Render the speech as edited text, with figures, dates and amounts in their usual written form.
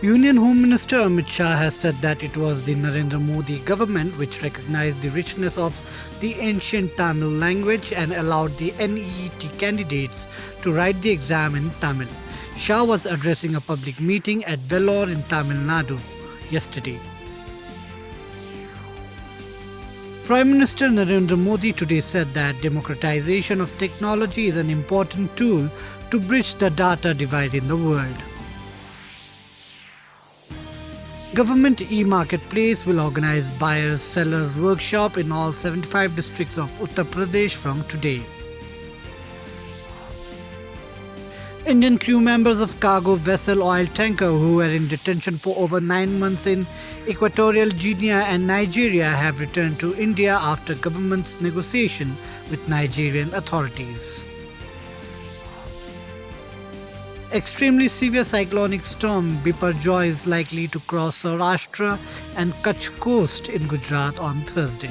Union Home Minister Amit Shah has said that it was the Narendra Modi government which recognized the richness of the ancient Tamil language and allowed the NEET candidates to write the exam in Tamil. Shah was addressing a public meeting at Vellore in Tamil Nadu yesterday. Prime Minister Narendra Modi today said that democratization of technology is an important tool to bridge the data divide in the world. Government e-marketplace will organize buyers sellers workshop in all 75 districts of Uttar Pradesh from today. Indian crew members of cargo vessel oil tanker who were in detention for over 9 months in Equatorial Guinea and Nigeria have returned to India after government's negotiation with Nigerian authorities. Extremely severe cyclonic storm Biparjoy is likely to cross Saurashtra and Kutch coast in Gujarat on Thursday.